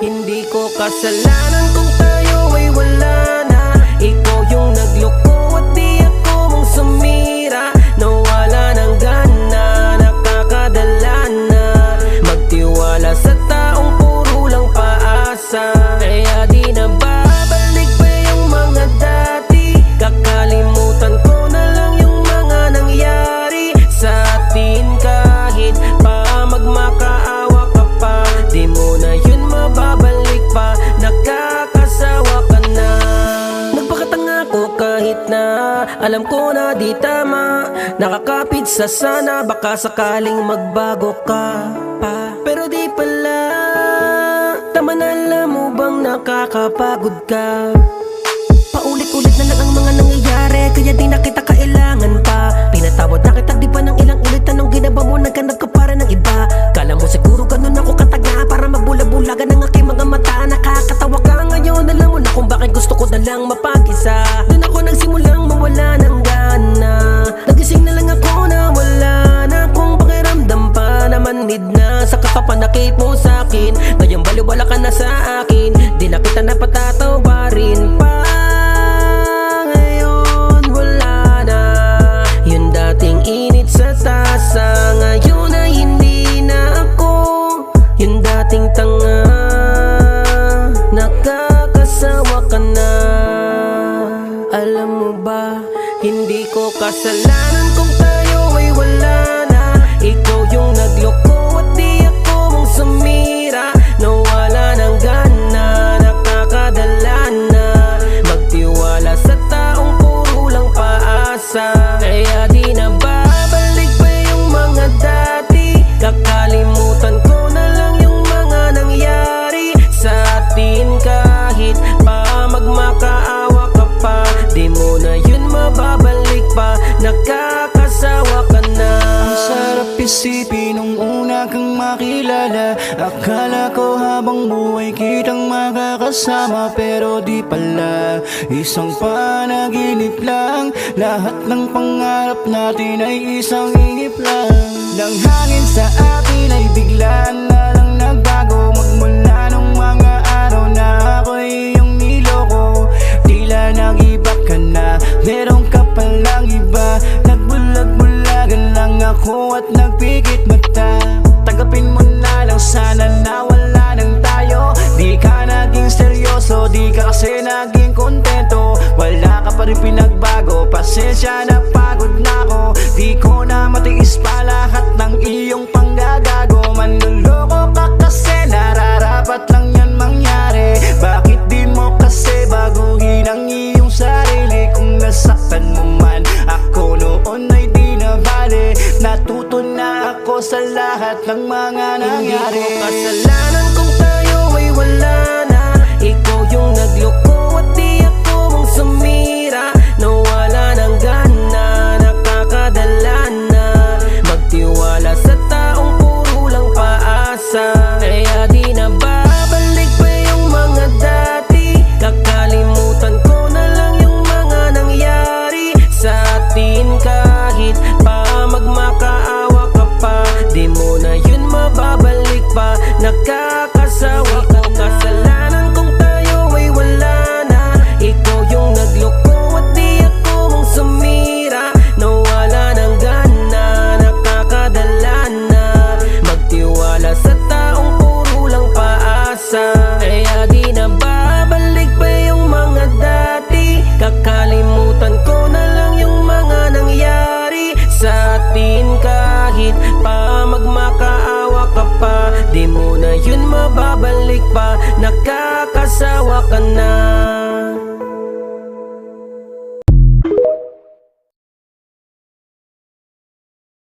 Hindi ko kasalanan kung tayo ay wala na. Ikaw yung nagloko at di ako mong sumira. Nawala ng gana, nakakadala na magtiwala sa taong puro lang paasa. Kaya di na babalik pa yung mga dati. Kakalimutan ko na lang yung mga nangyari sa atin. Kahit pa magmakaawa ka pa, di mo na yun mababalik pa. Nakakasawa ka na. Nagpakatanga ko kahit na alam ko na di tama. Nakakapit sa sana, baka sakaling magbago ka pa. Pero di pala. Tama na, alam mo bang nakakapagod ka? Paulit-ulit na lang ang mga nangyayari, kaya di na kita kailangan pa. Pinatawad na kita di pa ng ilang ulit. Anong ginaba mo, naghanap ka para ng iba? Kala mo siguro ganun ako kataga para magbula-bulagan ang aking mga mata. Nakakatawa ka ngayon, alam mo na kung bakit gusto ko na lang mapag-isa. Doon ako nagsimulang mawala ng gana. Nagising na lang ako na wala na kung pakiramdam pa. Namanhid na sa kakapanakit mo sa'kin. Ngayong baliwala ka na sa akin, di na kita napatatawarin pa. Ngayon wala na yung dating init sa tasa. Ngayon ay hindi na ako yung dating tanga. Nakakasawa ka na. Alam mo ba, hindi ko kasalanan kung tayo ay wala na. Ikaw yung nagloko at di ako mong sumira. Nawala ng gana, nakakadala na magtiwala sa taong puro lang paasa. Kaya di na babalik pa yung mga dati. Kakalimutan ko na lang yung mga nangyari sa atin. Kahit pa magmakaawa ka pa, di mo na yun mababalik pa. Nakakasawa ka na. Ang sarap isipin nung una kang makilala. Akala ko habang buhay kitang makakasama, pero di pala, isang panaginip lang. Lahat ng pangarap natin ay isang ihip lang. Nang hangin sa atin ay bigla na lang nagbago. Magmula nung mga araw na ako'y iyong niloko. Tila nag-iba ka na, meron ka palang iba. Nagbulag-bulagan lang ako at nagpikit mata. Tanggapin mo na lang sana na wala nang tayo. Di ka naging seryoso, di ka kasi naging kontento. Wala ka pa rin pinagbago, pasensya na pagod na ako. Di ko na matiis pa lahat ng iyong panggagago. Manluloko ka kasi nararapat lang yan mangyari. Bakit di mo kasi baguhin ang iyong sarili? Kung nasaktan mo man ako noon ay di na bale. Natuto na ako sa lahat ng mga nangyari. Hindi ko kasalanan kung tayo ay wala na. Ikaw yung nagloko at di ako mong sumira. Nawala ng gana, nakakadala na magtiwala sa taong puro lang paasa. Kaya di na babalik pa yung mga dati. Kakalimutan ko na lang yung mga nangyari sa atin. Kahit pa magmakaawa ka pa, di mo na yun mababalik pa. Nakakasawa ka. Kasalanan kung tayo ay wala na. Ikaw yung nagloko at di ako mong sumira. Nawala ng gana, nakakadala na magtiwala sa taong puro lang paasa. Kaya di na babalik pa yung mga dati. Kakalimutan ko na lang yung mga nangyari sa atin. Kahit pa magmakaawa ka pa, di mo na yun mababalik pa. Nakakasawa ka na.